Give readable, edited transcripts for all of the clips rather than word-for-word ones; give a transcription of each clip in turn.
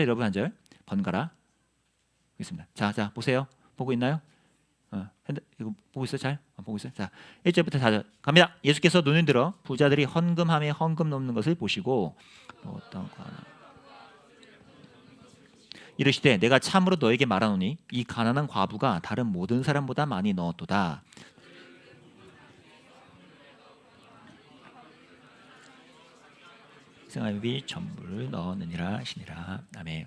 여러분 한 절 번갈아 보겠습니다. 자 보세요. 보고 있나요? 이거 보고 있어요? 잘? 보고 있어요? 자 1절부터 4절 갑니다. 예수께서 눈을 들어 부자들이 헌금함에 헌금 넘는 것을 보시고 어떤 이르시되 내가 참으로 너에게 말하노니 이 가난한 과부가 다른 모든 사람보다 많이 넣었도다. 생활비 전부를 넣었느니라 하시니라. 아멘.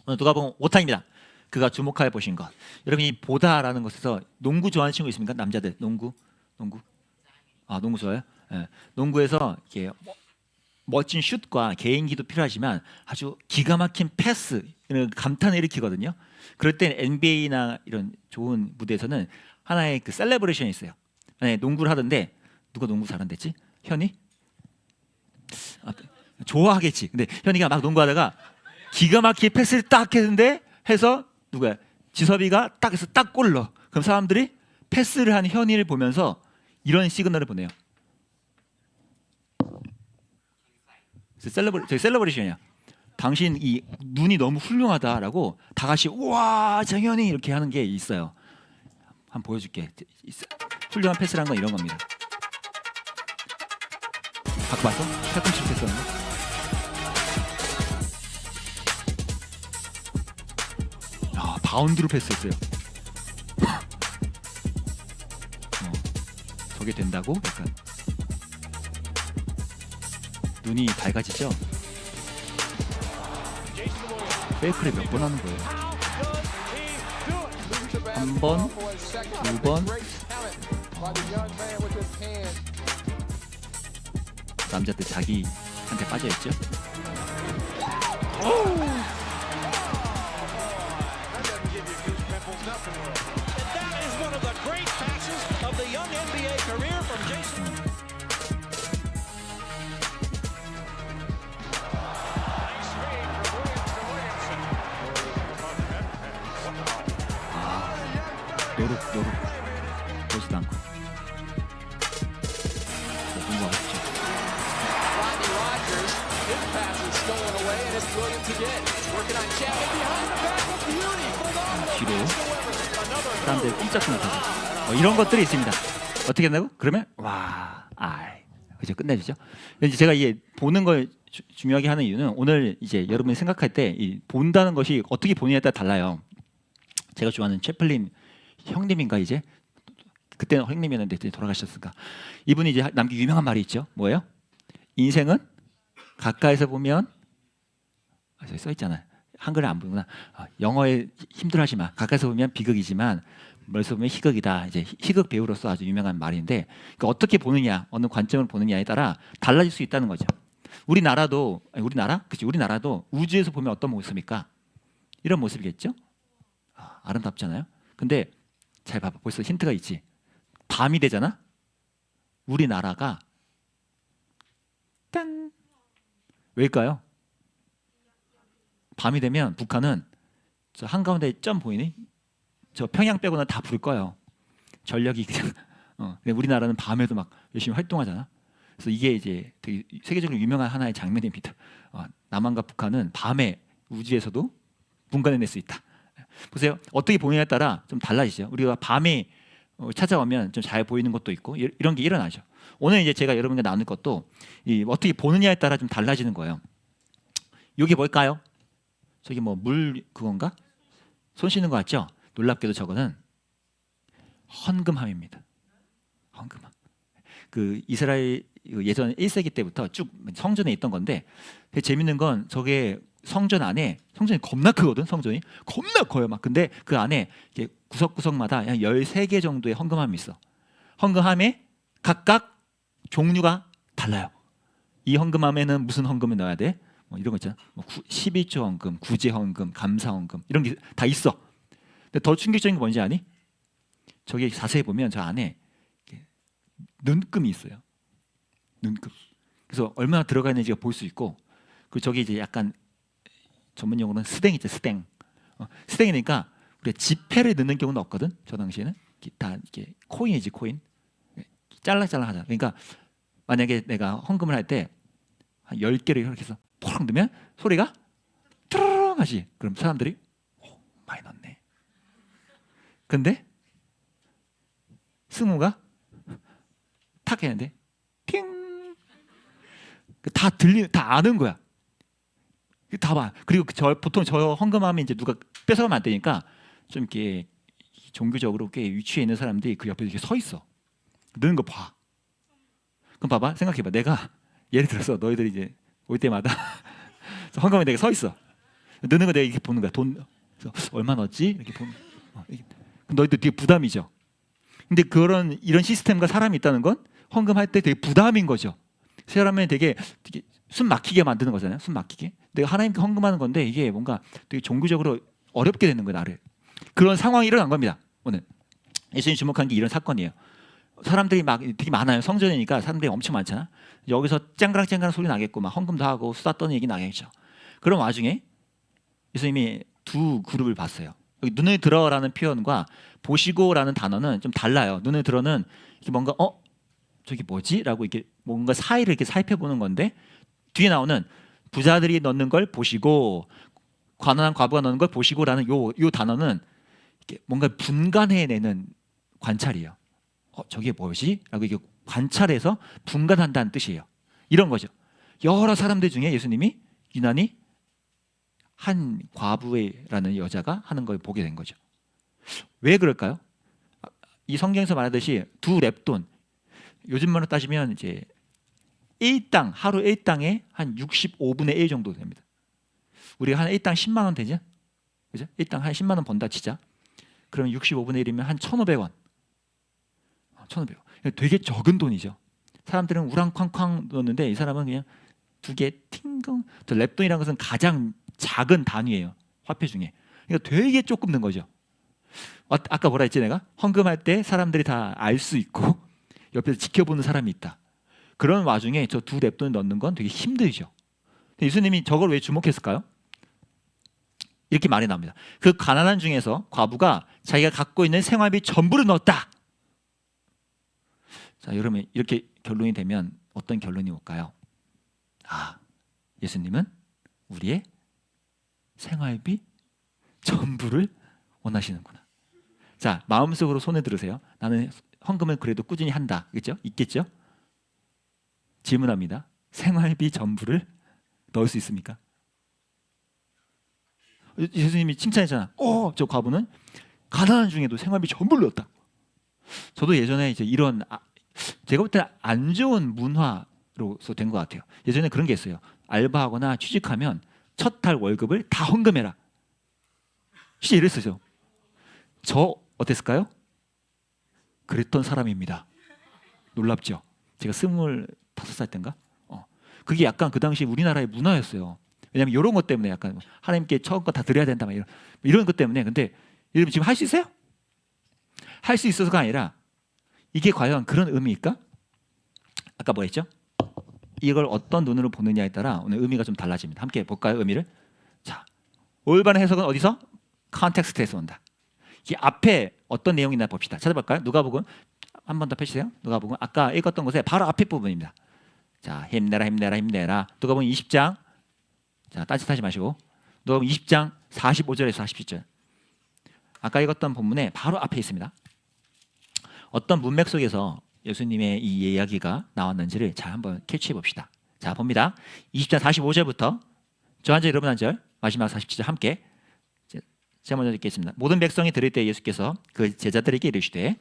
오늘 누가복음 5장입니다. 그가 주목하여 보신 것. 여러분 이 보다라는 것에서 농구 좋아하는 친구 있습니까? 남자들 농구? 농구 좋아요? 네. 농구에서 이렇게 멋진 슛과 개인기도 필요하지만 아주 기가 막힌 패스, 이런 감탄을 일으키거든요. 그럴 땐 NBA나 이런 좋은 무대에서는 하나의 그 셀레브레이션이 있어요. 만약에 농구를 하던데 누가 농구 잘한댔지? 현이? 좋아하겠지. 근데 현이가 막 농구하다가 기가 막히게 패스를 딱 했는데 해서 누구야? 지섭이가 딱 해서 딱 골 넣어. 그럼 사람들이 패스를 한 현이를 보면서 이런 시그널을 보내요. 저기 셀러브레이션이야. 당신 이 눈이 너무 훌륭하다라고 다 같이 우와 장현이 이렇게 하는 게 있어요. 한번 보여줄게. 훌륭한 패스란 건 이런 겁니다. 바꿔 봤어? 팔꿈치 패스하는 거? 바운드로 패스했어요. 저게 된다고? 약간 눈이 밝아지죠? 페이크를 몇 번 하는 거예요? 한 번, 두 번. 남자들 자기한테 빠져있죠? 노력 보지도 않고 뭔가 없죠. 뒤로 사람들이 꼼짝도 못하고 이런 것들이 있습니다. 어떻게 된다고? 그러면 그죠? 끝내주죠. 이제 제가 이게 보는 걸 중요하게 하는 이유는 오늘 이제 여러분이 생각할 때 이 본다는 것이 어떻게 보느냐에 따라 달라요. 제가 좋아하는 채플린 형님인가 이제 그때는 형님이었는데 이제 돌아가셨으니까 이분이 이제 남긴 유명한 말이 있죠. 뭐예요? 인생은 가까이서 보면 저기 써 있잖아요. 한글을 안 보는구나. 영어에 힘들어하지 마. 가까이서 보면 비극이지만 멀리서 보면 희극이다. 이제 희극 배우로서 아주 유명한 말인데 그러니까 어떻게 보느냐, 어느 관점을 보느냐에 따라 달라질 수 있다는 거죠. 우리나라도 우주에서 보면 어떤 모습입니까? 이런 모습이겠죠? 아름답잖아요. 근데 잘 봐봐. 벌써 힌트가 있지. 밤이 되잖아. 우리나라가 짠. 왜일까요? 밤이 되면 북한은 저 한가운데 점 보이니? 저 평양 빼고는 다 불 꺼요. 전력이 그냥. 근데 우리나라는 밤에도 막 열심히 활동하잖아. 그래서 이게 이제 되게 세계적으로 유명한 하나의 장면입니다. 남한과 북한은 밤에 우주에서도 분간해낼 수 있다. 보세요. 어떻게 보느냐에 따라 좀 달라지죠. 우리가 밤에 찾아오면 좀 잘 보이는 것도 있고 이런 게 일어나죠. 오늘 이제 제가 여러분과 나눌 것도 어떻게 보느냐에 따라 좀 달라지는 거예요. 이게 뭘까요? 저기 뭐 물 그건가? 손 씻는 거 같죠? 놀랍게도 저거는 헌금함입니다. 헌금함. 그 이스라엘 예전 1세기 때부터 쭉 성전에 있던 건데 되게 재밌는 건 저게 성전 안에 성전이 겁나 크거든. 성전이 겁나 커요. 막 근데 그 안에 이렇게 구석구석마다 한 13개 정도의 헌금함이 있어. 헌금함에 각각 종류가 달라요. 이 헌금함에는 무슨 헌금을 넣어야 돼? 뭐 이런 거 있잖아. 뭐 11조 헌금, 구제 헌금, 감사 헌금 이런 게 다 있어. 근데 더 충격적인 게 뭔지 아니? 저기 자세히 보면 저 안에 눈금이 있어요. 눈금. 그래서 얼마나 들어가 있는지가 볼 수 있고, 그 저기 이제 약간 전문 용어로는 스댕이죠, 스댕. 스댕이니까 우리가 지폐를 넣는 경우는 없거든. 저 당시에는 다 이게 코인이지, 코인. 짤랑짤랑 하잖아. 그러니까 만약에 내가 헌금을 할 때 한 10개를 이렇게 해서 퐁 넣으면 소리가 뚜루룽 하지. 그럼 사람들이 많이 넣네. 근데 승우가 탁 했는데 팅, 다 아는 거야. 다 봐. 그리고 보통 저 헌금하면 이제 누가 뺏어가면 안 되니까 좀 이렇게 종교적으로 꽤 위치에 있는 사람들이 그 옆에 이렇게 서 있어. 넣는 거 봐. 그럼 봐봐, 생각해봐. 내가 예를 들어서 너희들이 이제 올 때마다 헌금에 내가 서 있어. 넣는 거 내가 이렇게 보는 거야. 돈 얼마 넣었지? 이렇게 보는. 이렇게. 너희들 되게 부담이죠. 근데 이런 시스템과 사람이 있다는 건 헌금할 때 되게 부담인 거죠. 사람은 되게 숨 막히게 만드는 거잖아요. 숨 막히게. 내가 하나님께 헌금하는 건데 이게 뭔가 되게 종교적으로 어렵게 되는 거예요, 나를. 그런 상황이 일어난 겁니다. 오늘 예수님 주목한 게 이런 사건이에요. 사람들이 막 되게 많아요. 성전이니까 사람들이 엄청 많잖아. 여기서 쨍그랑쨍그랑 소리 나겠고 막 헌금도 하고 수다 떠는 얘기 나겠죠. 그런 와중에 예수님이 두 그룹을 봤어요. 여기 눈에 들어라는 표현과 보시고라는 단어는 좀 달라요. 눈에 들어는 이렇게 뭔가 저기 뭐지? 라고 이렇게 뭔가 사이를 이렇게 살펴보는 건데, 뒤에 나오는 부자들이 넣는 걸 보시고 가난한 과부가 넣는 걸 보시고라는 요 단어는 이렇게 뭔가 분간해내는 관찰이에요. 저게 뭐지? 라고 이게 관찰해서 분간한다는 뜻이에요. 이런 거죠. 여러 사람들 중에 예수님이 유난히 한 과부라는 여자가 하는 걸 보게 된 거죠. 왜 그럴까요? 이 성경에서 말하듯이 두 렙돈, 요즘 말로 따지면 이제 하루 1당에 한 65분의 1 정도 됩니다. 우리가 한 1당 10만 원 되죠? 그죠? 1당 한 10만 원 번다 치자. 그러면 65분의 1이면 한 1,500원. 1,500원. 되게 적은 돈이죠. 사람들은 우랑쾅쾅 넣었는데 이 사람은 그냥 두 개 팅금. 렙돈이라는 것은 가장 작은 단위예요. 화폐 중에. 그러니까 되게 조금 넣은 거죠. 아까 뭐라 했지 내가? 헌금할 때 사람들이 다 알 수 있고 옆에서 지켜보는 사람이 있다. 그런 와중에 저 두 렙돈을 넣는 건 되게 힘들죠. 예수님이 저걸 왜 주목했을까요? 이렇게 말이 나옵니다. 그 가난한 중에서 과부가 자기가 갖고 있는 생활비 전부를 넣었다. 자, 여러분 이렇게 결론이 되면 어떤 결론이 올까요? 예수님은 우리의 생활비 전부를 원하시는구나. 자, 마음속으로 손에 들으세요. 나는 헌금을 그래도 꾸준히 한다. 그렇죠? 있겠죠? 질문합니다. 생활비 전부를 넣을 수 있습니까? 예수님이 칭찬했잖아. 저 과부는 가난한 중에도 생활비 전부를 넣었다. 저도 예전에 이제 이런 제가 볼 때는 안 좋은 문화로서 된 것 같아요. 예전에 그런 게 있어요. 알바하거나 취직하면 첫 달 월급을 다 헌금해라. 진짜 이랬어요. 저 어땠을까요? 그랬던 사람입니다. 놀랍죠? 제가 25살 때인가? 그게 약간 그 당시 우리나라의 문화였어요. 왜냐하면 이런 것 때문에 약간 하나님께 처음과 다 드려야 된다 이런 것 때문에. 근데 여러분 지금 할 수 있어요? 할 수 있어서가 아니라 이게 과연 그런 의미일까? 아까 뭐 했죠? 이걸 어떤 눈으로 보느냐에 따라 오늘 의미가 좀 달라집니다. 함께 볼까요? 의미를. 자, 올바른 해석은 어디서? 컨텍스트에서 온다. 이 앞에 어떤 내용이 있나 봅시다. 찾아볼까요? 누가복음 한 번 더 펴주세요. 누가복음 아까 읽었던 것에 바로 앞에 부분입니다. 자, 힘내라 힘내라 힘내라. 누가복음 20장. 자, 딴짓하지 마시고 누가복음 20장 45절에서 47절. 아까 읽었던 본문에 바로 앞에 있습니다. 어떤 문맥 속에서 예수님의 이 이야기가 나왔는지를 잘 한번 캐치해 봅시다. 자, 봅니다. 20장 45절부터 저 한 절 여러분 한 절, 마지막 47절 함께. 제가 먼저 읽겠습니다. 모든 백성이 들을 때 예수께서 그 제자들에게 이르시되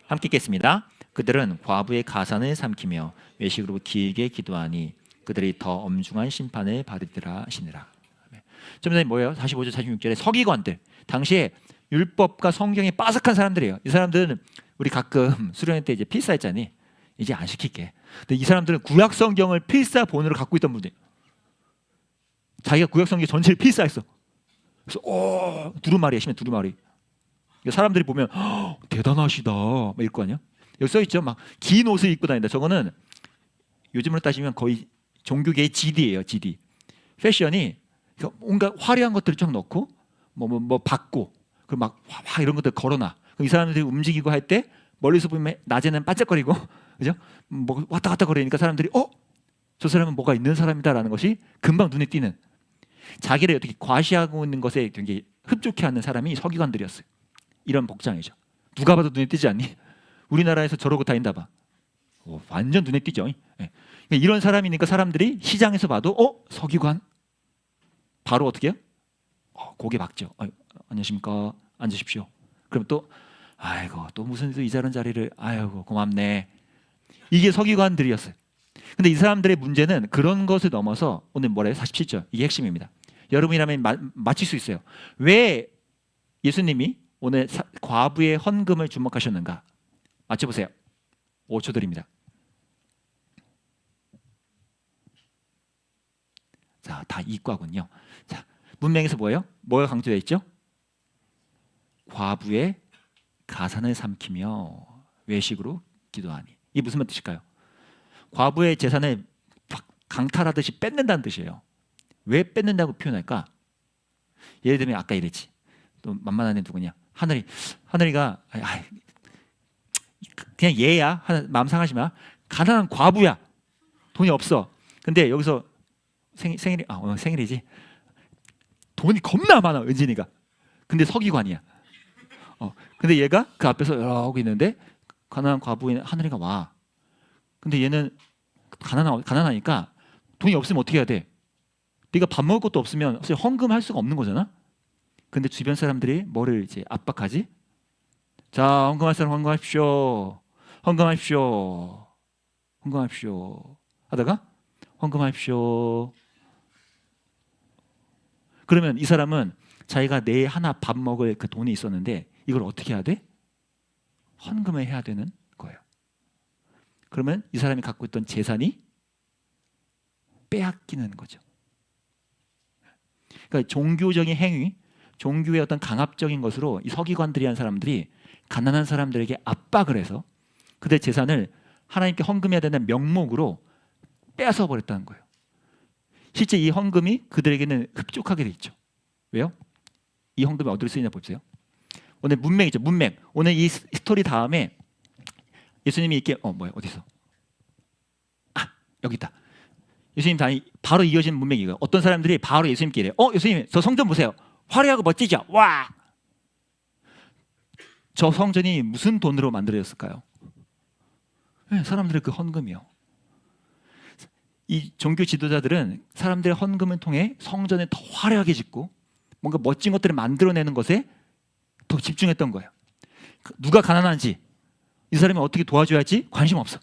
함께 읽겠습니다. 그들은 과부의 가산을 삼키며 외식으로 길게 기도하니 그들이 더 엄중한 심판을 받으리라 하시니라. 좀 전에 뭐예요? 45절 46절에 서기관들, 당시에 율법과 성경에 빠삭한 사람들이에요. 이 사람들은 우리 가끔 수련회 때 이제 필사했잖니. 이제 안 시킬게. 근데 이 사람들은 구약 성경을 필사 본으로 갖고 있던 분들. 자기가 구약 성경 전체를 필사했어. 그래서 두루마리야, 심해 두루마리. 사람들이 보면 대단하시다 막 이럴 거 아니야. 여기 써 있죠. 막 긴 옷을 입고 다닌다. 저거는 요즘으로 따지면 거의 종교계의 GD예요. GD. 패션이 뭔가 화려한 것들을 쫙 넣고 뭐 받고 그리고 막 이런 것들 걸어놔. 그럼 이 사람들이 움직이고 할 때 멀리서 보면 낮에는 반짝거리고 그죠? 뭐 왔다 갔다 거리니까 사람들이 저 사람은 뭐가 있는 사람이다라는 것이 금방 눈에 띄는, 자기를 어떻게 과시하고 있는 것에 굉장히 흡족해하는 사람이 서기관들이었어요. 이런 복장이죠. 누가 봐도 눈에 띄지 않니? 우리나라에서 저러고 다닌다 봐. 완전 눈에 띄죠. 네. 이런 사람이니까 사람들이 시장에서 봐도 서기관, 바로 어떻게 해요? 고개 박죠. 안녕하십니까? 앉으십시오. 그럼 또 아이고 또 무슨 또 이자른 자리를, 아이고 고맙네. 이게 서기관들이었어요. 근데 이 사람들의 문제는 그런 것을 넘어서 오늘 뭐래요? 47절. 이게 핵심입니다. 여러분이라면 맞힐 수 있어요. 왜 예수님이 오늘 과부의 헌금을 주목하셨는가? 맞춰보세요. 5초 드립니다. 자, 다 이과군요. 자, 문맥에서 뭐예요? 뭐가 강조되어 있죠? 과부의 가산을 삼키며 외식으로 기도하니. 이게 무슨 뜻일까요? 과부의 재산을 강탈하듯이 뺏는다는 뜻이에요. 왜 뺏는다고 표현할까? 예를 들면 아까 이랬지. 또 만만한 애 누구냐? 하늘이가 그냥 얘야. 마음 상하지 마. 가난한 과부야. 돈이 없어. 근데 여기서 생일이 오늘 생일이지. 돈이 겁나 많아 은진이가. 근데 서기관이야. 근데 얘가 그 앞에서 이러고 있는데 가난한 과부인 하늘이가 와. 근데 얘는 가난하니까 돈이 없으면 어떻게 해야 돼? 네가 밥 먹을 것도 없으면 사실 헌금할 수가 없는 거잖아. 근데 주변 사람들이 뭐를 이제 압박하지? 자, 헌금할 사람 헌금하십시오. 헌금하십시오. 헌금하십시오. 하다가 헌금하십시오. 그러면 이 사람은 자기가 내일 하나 밥 먹을 그 돈이 있었는데 이걸 어떻게 해야 돼? 헌금을 해야 되는 거예요. 그러면 이 사람이 갖고 있던 재산이 빼앗기는 거죠. 그러니까 종교적인 행위, 종교의 어떤 강압적인 것으로 이 서기관들이란 사람들이 가난한 사람들에게 압박을 해서 그들의 재산을 하나님께 헌금해야 되는 명목으로 빼앗아 버렸다는 거예요. 실제 이 헌금이 그들에게는 흡족하게 돼 있죠. 왜요? 이 헌금이 어디로 쓰이냐 보세요. 오늘 문맥이죠. 문맥. 오늘 이 스토리 다음에 예수님이 이렇게 어디 있어? 여기 있다. 예수님 바로 이어지는 문맥이 이거예요. 어떤 사람들이 바로 예수님께 이래요. 예수님 저 성전 보세요. 화려하고 멋지죠? 와! 저 성전이 무슨 돈으로 만들어졌을까요? 네, 사람들의 그 헌금이요. 이 종교 지도자들은 사람들의 헌금을 통해 성전을 더 화려하게 짓고 뭔가 멋진 것들을 만들어내는 것에 더 집중했던 거예요. 누가 가난한지, 이 사람이 어떻게 도와줘야 할지 관심 없어.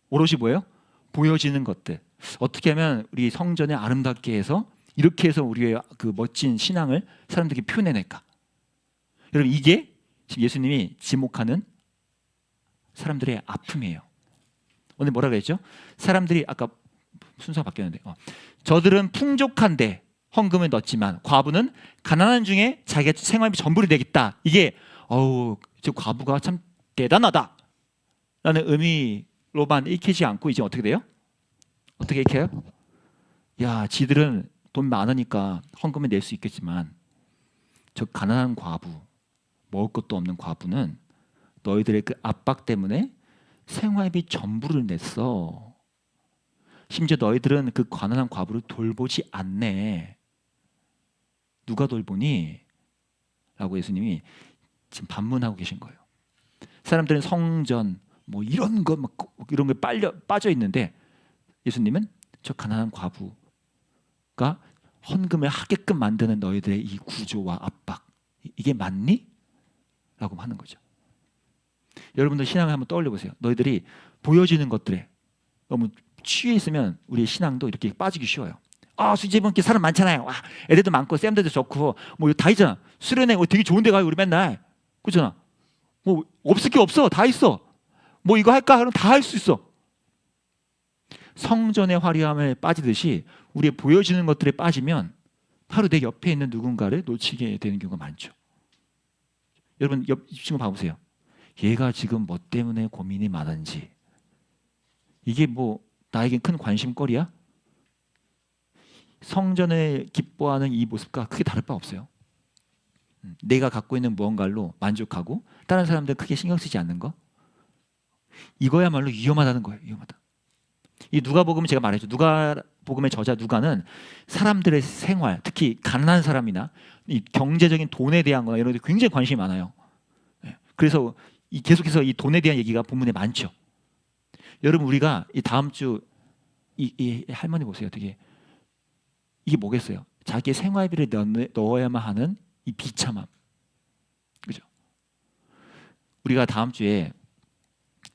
오롯이 뭐예요? 보여지는 것들. 어떻게 하면 우리 성전을 아름답게 해서 이렇게 해서 우리의 그 멋진 신앙을 사람들에게 표현해낼까? 여러분 이게 지금 예수님이 지목하는 사람들의 아픔이에요. 오늘 뭐라 그랬죠? 사람들이 아까 순서가 바뀌었는데 저들은 풍족한데 헌금을 넣었지만 과부는 가난한 중에 자기가 생활비 전부를 내겠다. 이게 저 과부가 참 대단하다 라는 의미로만 읽히지 않고 이제 어떻게 돼요? 어떻게 읽혀요? 야, 지들은 돈 많으니까 헌금을 낼 수 있겠지만 저 가난한 과부, 먹을 것도 없는 과부는 너희들의 그 압박 때문에 생활비 전부를 냈어. 심지어 너희들은 그 가난한 과부를 돌보지 않네. 누가 돌보니? 라고 예수님이 지금 반문하고 계신 거예요. 사람들은 성전 뭐 이런 거 막 이런 게 빠져 있는데 예수님은 저 가난한 과부가 헌금을 하게끔 만드는 너희들의 이 구조와 압박, 이게 맞니? 라고 하는 거죠. 여러분들 신앙을 한번 떠올려 보세요. 너희들이 보여지는 것들에 너무 취해 있으면 우리의 신앙도 이렇게 빠지기 쉬워요. 수제분께 사람 많잖아요. 애들도 많고 쌤들도 좋고 뭐 다 있잖아. 수련회 되게 좋은 데 가요 우리 맨날. 그렇잖아. 뭐 없을 게 없어. 다 있어. 뭐 이거 할까? 그럼 다 할 수 있어. 성전의 화려함에 빠지듯이 우리의 보여지는 것들에 빠지면 바로 내 옆에 있는 누군가를 놓치게 되는 경우가 많죠. 여러분 옆 친구 봐보세요. 얘가 지금 뭐 때문에 고민이 많은지, 이게 뭐 나에겐 큰 관심거리야? 성전을 기뻐하는 이 모습과 크게 다를 바 없어요. 내가 갖고 있는 무언가로 만족하고 다른 사람들 크게 신경 쓰지 않는 거, 이거야말로 위험하다는 거예요. 위험하다. 이 누가복음 제가 말했죠. 누가복음의 저자 누가는 사람들의 생활, 특히 가난한 사람이나 이 경제적인 돈에 대한 거나 이런 데 굉장히 관심이 많아요. 그래서 계속해서 이 돈에 대한 얘기가 본문에 많죠. 여러분, 우리가 이 다음 주 이 할머니 보세요. 되게 이게 뭐겠어요? 자기의 생활비를 넣어야만 하는 이 비참함, 그죠? 우리가 다음 주에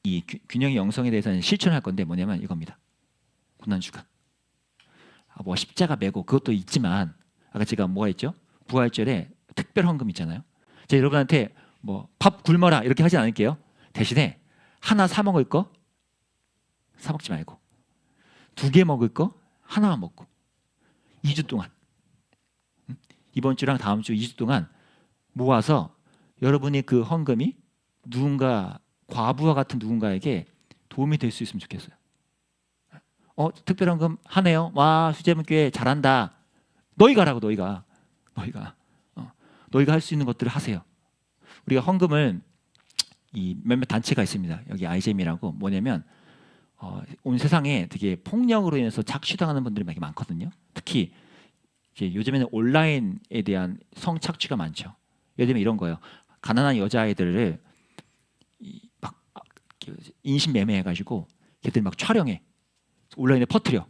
이 균형의 영성에 대해서는 실천할 건데 뭐냐면 이겁니다. 고난주간. 뭐 십자가 메고 그것도 있지만 아까 제가 뭐가 있죠? 부활절에 특별 헌금 있잖아요. 제가 여러분한테 뭐 밥 굶어라 이렇게 하지 않을게요. 대신에 하나 사 먹을 거 사 먹지 말고 2개 먹을 거 하나만 먹고 2주 동안, 이번 주랑 다음 주 2주 동안 모아서 여러분이 그 헌금이 누군가 과부와 같은 누군가에게 도움이 될 수 있으면 좋겠어요. 특별헌금 하네요. 와, 수제문교회 잘한다. 너희가 하라고. 너희가 할 수 있는 것들을 하세요. 우리가 헌금을 이 몇몇 단체가 있습니다. 여기 아이잼이라고 뭐냐면 온 세상에 되게 폭력으로 인해서 착취당하는 분들이 되게 많거든요. 특히 이제 요즘에는 온라인에 대한 성착취가 많죠. 예를 들면 이런 거예요. 가난한 여자아이들을 막 인신 매매해가지고 걔들 막 촬영해. 온라인에 퍼뜨려.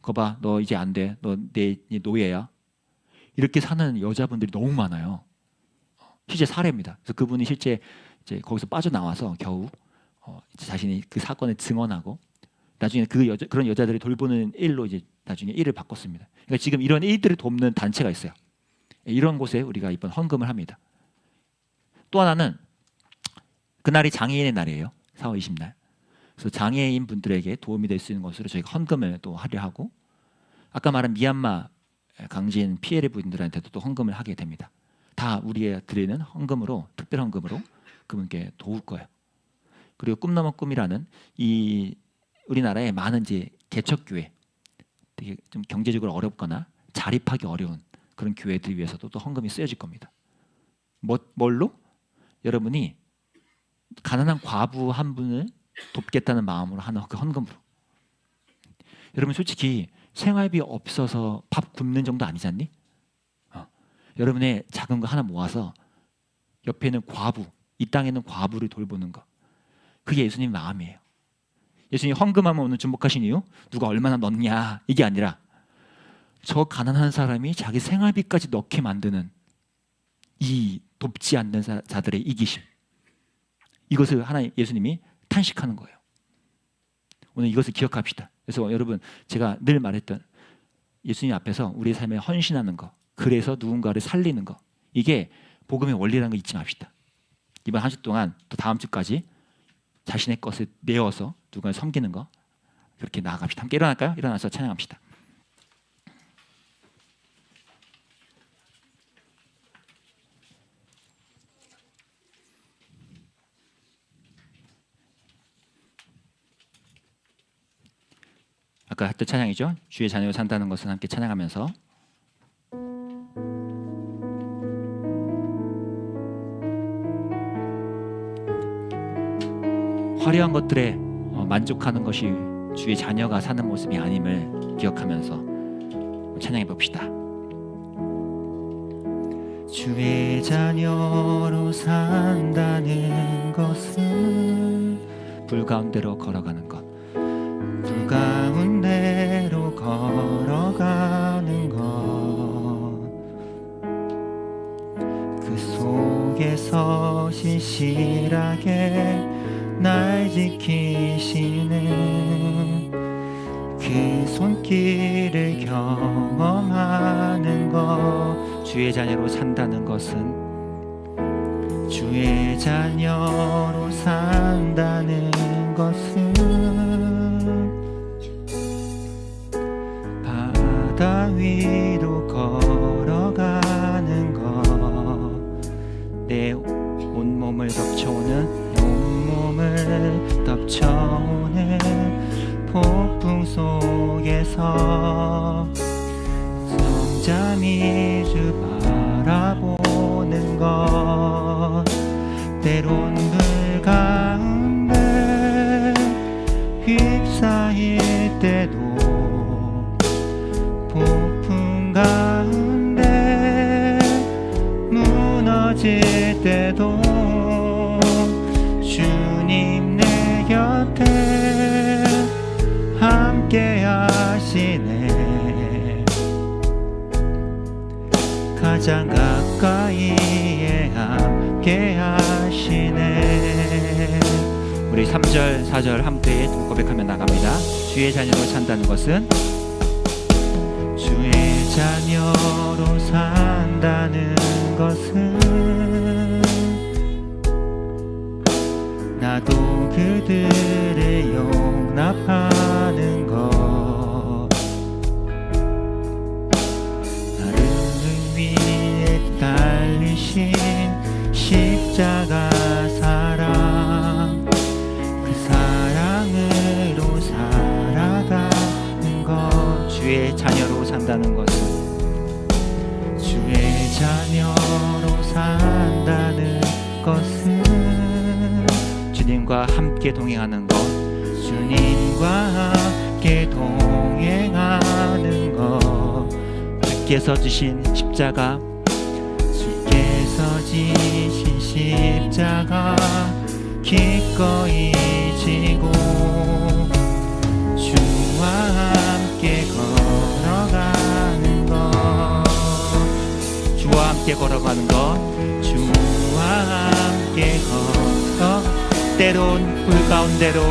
거 봐, 너 이제 안 돼. 너 내 노예야. 이렇게 사는 여자분들이 너무 많아요. 실제 사례입니다. 그래서 그분이 실제 이제 거기서 빠져나와서 겨우 자신이 그 사건을 증언하고 나중에 그런 여자들이 돌보는 일로 이제 나중에 일을 바꿨습니다. 그러니까 지금 이런 일들을 돕는 단체가 있어요. 이런 곳에 우리가 이번 헌금을 합니다. 또 하나는 그날이 장애인의 날이에요. 4월 20날. 그래서 장애인 분들에게 도움이 될 수 있는 것으로 저희가 헌금을 또 하려 하고, 아까 말한 미얀마 강진 피해를 분들한테도 또 헌금을 하게 됩니다. 다 우리가 드리는 헌금으로, 특별 헌금으로 그분께 도울 거예요. 그리고 꿈 넘어 꿈이라는 이 우리나라에 많은 이제 개척교회, 되게 좀 경제적으로 어렵거나 자립하기 어려운 그런 교회들 위해서도 또 헌금이 쓰여질 겁니다. 뭘로? 여러분이 가난한 과부 한 분을 돕겠다는 마음으로 하는 그 헌금으로. 여러분 솔직히 생활비 없어서 밥 굶는 정도 아니잖니? 여러분의 작은 거 하나 모아서 옆에 있는 과부, 이 땅에 있는 과부를 돌보는 거, 그게 예수님 마음이에요. 예수님 헌금하면 오늘 주목하신 이유 누가 얼마나 넣냐 이게 아니라 저 가난한 사람이 자기 생활비까지 넣게 만드는 이 돕지 않는 자들의 이기심, 이것을 하나님 예수님이 탄식하는 거예요. 오늘 이것을 기억합시다. 그래서 여러분 제가 늘 말했던 예수님 앞에서 우리의 삶에 헌신하는 거, 그래서 누군가를 살리는 거, 이게 복음의 원리라는 거 잊지 맙시다. 이번 한 주 동안 또 다음 주까지 자신의 것을 내어서 누군가를 섬기는 거, 그렇게 나아갑시다. 함께 일어날까요? 일어나서 찬양합시다. 아까 했던 찬양이죠. 주의 자녀로 산다는 것은 함께 찬양하면서 화려한 것들에 만족하는 것이 주의 자녀가 사는 모습이 아님을 기억하면서 찬양해 봅시다. 주의 자녀로 산다는 것은 불 가운데로 걸어가는 것, 불 가운데로 걸어가는 것, 그 속에서 신실하게 날 지키시는 그 손길을 경험하는 것, 주의 자녀로 산다는 것은, 주의 자녀로 산다는 것은 바다 위로 걸어가는 것, 내 온몸을 덮쳐오는 덮쳐오는 폭풍 속에서 성잠이 주 바라보 가장 가까이에 함께 하시네. 우리 3절 4절 함께 고백하며 나갑니다. 주의 자녀로 산다는 것은, 주의 자녀로 산다는 것은 나도 그들을 용납하는 것, 나를 위해 달리신 십자가 사랑, 그 사랑으로 살아가는 것. 주의 자녀로 산다는 것은, 주의 자녀로 산다는 것은 주님과 함께 동행하는 것, 주님과 함께 동행하는 것. 주께서 주신 십자가, 주께서 지신 십자가 기꺼이 지고 주와 함께 걸어가는 것, 주와 함께 걸어가는 것, 주와 함께 걸어, 때론 불 가운데로,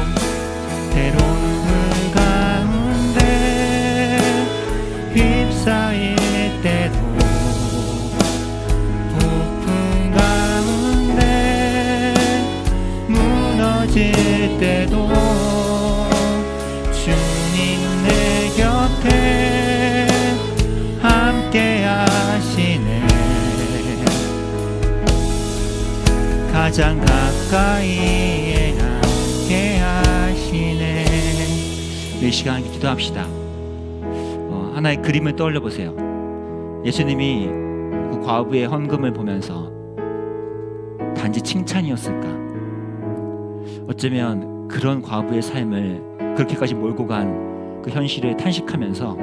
때론 불 가운데 휩싸일 때도, 폭풍 가운데 무너질 때도 주님 내 곁에 함께 하시네. 가장 가까이에 함께 하시네. 이 시간 기도합시다. 하나의 그림을 떠올려 보세요. 예수님이 그 과부의 헌금을 보면서 단지 칭찬이었을까? 어쩌면 그런 과부의 삶을 그렇게까지 몰고 간 그 현실을 탄식하면서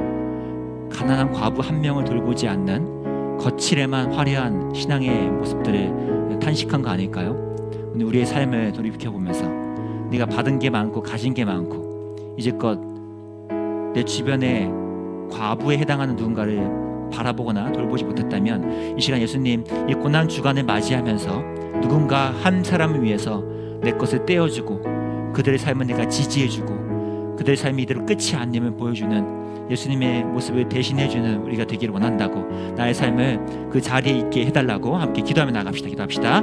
가난한 과부 한 명을 돌보지 않는 거칠에만 화려한 신앙의 모습들을 탄식한 거 아닐까요? 오늘 우리의 삶을 돌이켜보면서 네가 받은 게 많고 가진 게 많고 이제껏 내 주변에 과부에 해당하는 누군가를 바라보거나 돌보지 못했다면, 이 시간 예수님 이 고난 주간을 맞이하면서 누군가 한 사람을 위해서 내 것을 떼어주고 그들의 삶을 내가 지지해주고 그들의 삶이 이대로 끝이 아님을 보여주는 예수님의 모습을 대신해주는 우리가 되기를 원한다고, 나의 삶을 그 자리에 있게 해달라고 함께 기도하며 나갑시다. 기도합시다.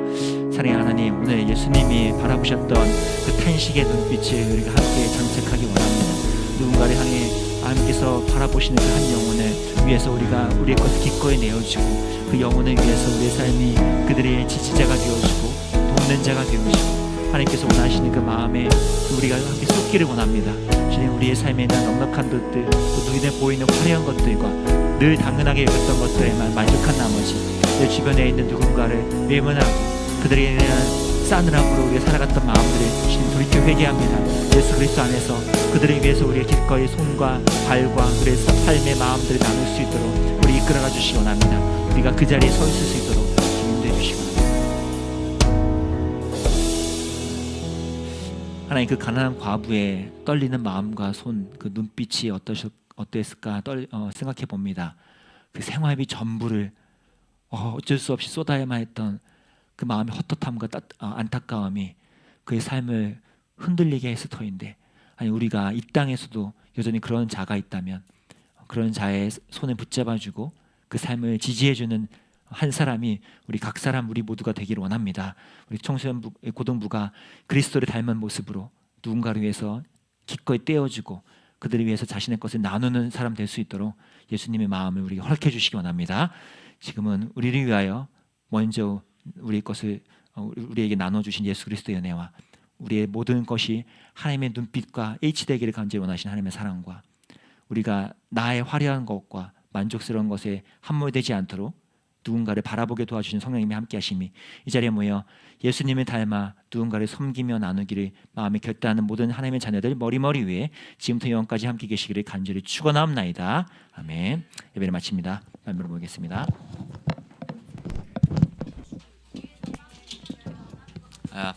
사랑의 하나님, 오늘 예수님이 바라보셨던 그 탄식의 눈빛을 우리가 함께 장착하기 원합니다. 누군가를 향해 하나님께서 바라보시는 그 한 영혼을 위해서 우리가 우리의 것을 기꺼이 내어주고, 그 영혼을 위해서 우리의 삶이 그들의 지지자가 되어주고 돕는 자가 되어주고, 하나님께서 원하시는 그 마음에 우리가 함께 쏟기를 원합니다. 주님, 우리의 삶에 있는 넉넉한 것들, 또 눈에 보이는 화려한 것들과 늘 당연하게 여겼던 것들에만 만족한 나머지 내 주변에 있는 누군가를 외면하고 그들에 대한 싸늘함으로 우리가 살아갔던 마음들을 주님 돌이켜 회개합니다. 예수 그리스도 안에서 그들을 위해서 우리의 기꺼이 손과 발과 그들의 삶의 마음들을 나눌 수 있도록 우리 이끌어가 주시기 원합니다. 우리가 그 자리에 서 있을 수 있도록 인도해 주시기 원합니다. 하나님, 그 가난한 과부의 떨리는 마음과 손, 그 눈빛이 어땠을까 생각해 봅니다. 그 생활비 전부를 어쩔 수 없이 쏟아야만 했던 그 마음의 헛헛함과 안타까움이 그의 삶을 흔들리게 했을 터인데, 아니 우리가 이 땅에서도 여전히 그런 자가 있다면 그런 자의 손을 붙잡아주고 그 삶을 지지해주는 한 사람이 우리 각 사람, 우리 모두가 되기를 원합니다. 우리 청소년 고등부가 그리스도를 닮은 모습으로 누군가를 위해서 기꺼이 떼어주고 그들을 위해서 자신의 것을 나누는 사람 될 수 있도록 예수님의 마음을 우리가 허락해 주시기 원합니다. 지금은 우리를 위하여 먼저 우리의 것을 우리에게 나눠주신 예수 그리스도의 은혜와 우리의 모든 것이 하나님의 눈빛과 일치되기를 간절히 원하시는 하나님의 사랑과 우리가 나의 화려한 것과 만족스러운 것에 함몰되지 않도록 누군가를 바라보게 도와주신 성령님의 함께 하심이 이 자리에 모여 예수님을 닮아 누군가를 섬기며 나누기를 마음에 결단하는 모든 하나님의 자녀들 머리머리 위에 지금부터 영원까지 함께 계시기를 간절히 축원하옵나이다. 아멘. 예배를 마칩니다. 말씀으로 보겠습니다.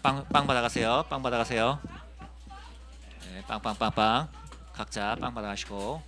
빵 받아가세요. 빵 받아가세요. 네, 빵 각자 빵 받아가시고